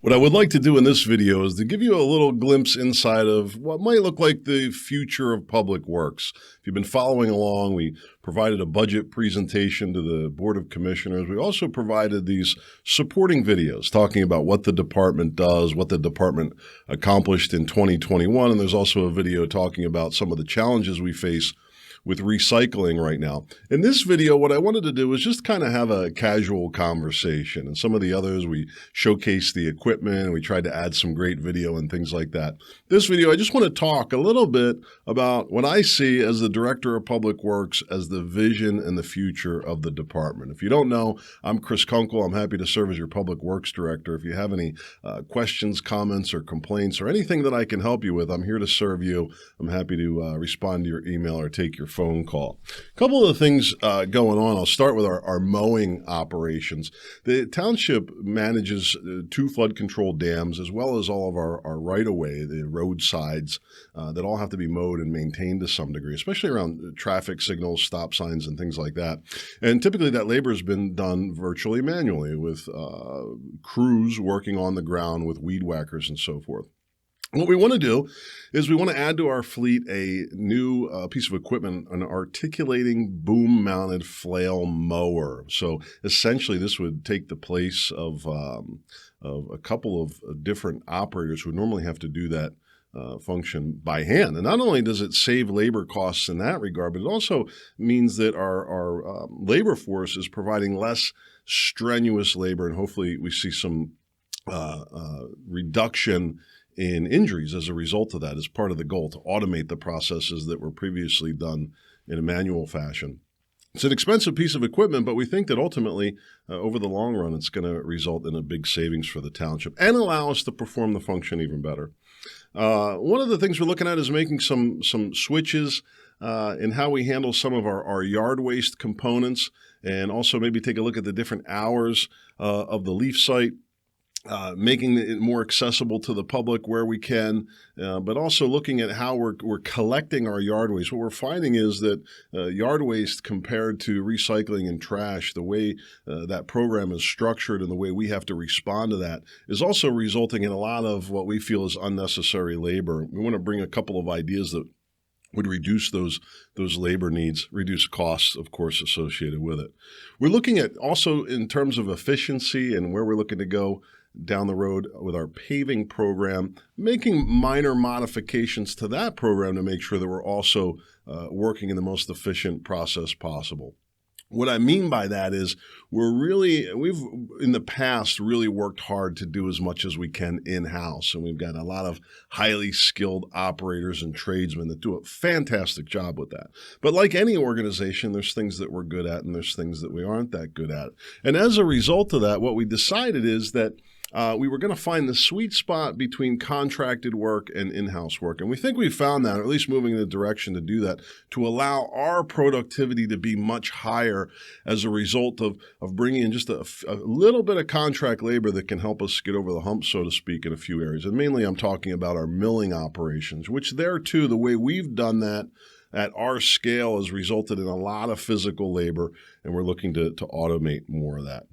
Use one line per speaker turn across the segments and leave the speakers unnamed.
What I would like to do in this video is to give you a little glimpse inside of what might look like the future of public works. If you've been following along, we provided a budget presentation to the Board of Commissioners. We also provided these supporting videos talking about what the department does, what the department accomplished in 2021, and there's also a video talking about some of the challenges we face with recycling right now. In this video, what I wanted to do is just kind of have a casual conversation. And some of the others, we showcased the equipment and we tried to add some great video and things like that. This video, I just want to talk a little bit about what I see as the Director of Public Works as the vision and the future of the department. If you don't know, I'm Chris Kunkel. I'm happy to serve as your Public Works Director. If you have any questions, comments, or complaints, or anything that I can help you with, I'm here to serve you. I'm happy to respond to your email or take your phone call. A couple of the things going on. I'll start with our mowing operations. The township manages 2 flood control dams as well as all of our right-of-way, the roadsides that all have to be mowed and maintained to some degree, especially around traffic signals, stop signs, and things like that. And typically that labor has been done virtually manually with crews working on the ground with weed whackers and so forth. What we want to do is we want to add to our fleet a new piece of equipment, an articulating boom-mounted flail mower. So essentially this would take the place of a couple of different operators who normally have to do that function by hand. And not only does it save labor costs in that regard, but it also means that our labor force is providing less strenuous labor, and hopefully we see some reduction in injuries as a result of that, as part of the goal to automate the processes that were previously done in a manual fashion. It's an expensive piece of equipment, but we think that ultimately, over the long run, it's going to result in a big savings for the township and allow us to perform the function even better. One of the things we're looking at is making some switches in how we handle some of our yard waste components, and also maybe take a look at the different hours of the leaf site. Making it more accessible to the public where we can, but also looking at how we're collecting our yard waste. What we're finding is that yard waste compared to recycling and trash, the way that program is structured and the way we have to respond to that is also resulting in a lot of what we feel is unnecessary labor. We want to bring a couple of ideas that would reduce those labor needs, reduce costs, of course, associated with it. We're looking at also in terms of efficiency and where we're looking to go down the road with our paving program, making minor modifications to that program to make sure that we're also working in the most efficient process possible. What I mean by that is we've in the past really worked hard to do as much as we can in-house, and we've got a lot of highly skilled operators and tradesmen that do a fantastic job with that. But like any organization, there's things that we're good at and there's things that we aren't that good at. And as a result of that, what we decided is that we were going to find the sweet spot between contracted work and in-house work. And we think we found that, or at least moving in the direction to do that, to allow our productivity to be much higher as a result of bringing in just a little bit of contract labor that can help us get over the hump, so to speak, in a few areas. And mainly I'm talking about our milling operations, which there too, the way we've done that at our scale has resulted in a lot of physical labor, and we're looking to automate more of that.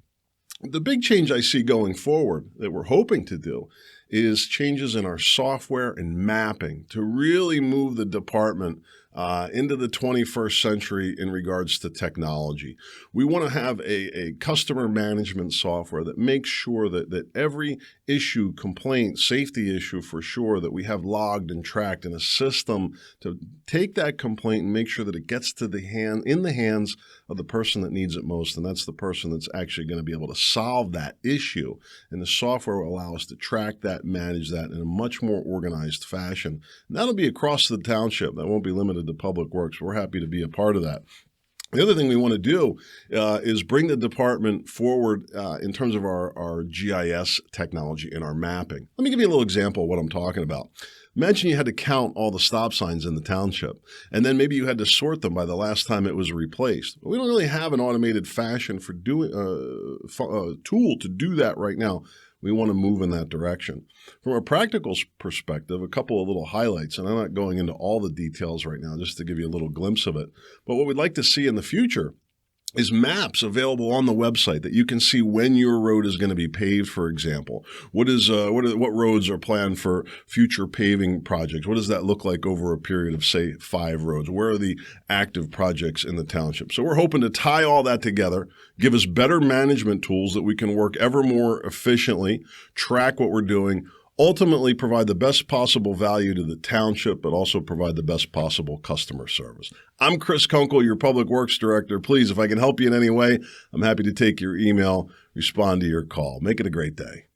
The big change I see going forward that we're hoping to do is changes in our software and mapping to really move the department into the 21st century in regards to technology. We want to have a customer management software that makes sure that every issue, complaint, safety issue for sure, that we have logged and tracked in a system to take that complaint and make sure that it gets to in the hands of the person that needs it most, and that's the person that's actually going to be able to solve that issue. And the software will allow us to track that, manage that in a much more organized fashion. And that'll be across the township. That won't be limited to Public Works. We're happy to be a part of that. The other thing we want to do is bring the department forward in terms of our GIS technology and our mapping. Let me give you a little example of what I'm talking about. Imagine you had to count all the stop signs in the township, and then maybe you had to sort them by the last time it was replaced. We don't really have an automated fashion for doing tool to do that right now. We want to move in that direction. From a practical perspective, a couple of little highlights, and I'm not going into all the details right now, just to give you a little glimpse of it. But what we'd like to see in the future is maps available on the website that you can see when your road is going to be paved, for example. What roads are planned for future paving projects? What does that look like over a period of, say, 5 roads? Where are the active projects in the township? So we're hoping to tie all that together, give us better management tools that we can work ever more efficiently, track what we're doing, ultimately provide the best possible value to the township, but also provide the best possible customer service. I'm Chris Kunkel, your Public Works Director. Please, if I can help you in any way, I'm happy to take your email, respond to your call. Make it a great day.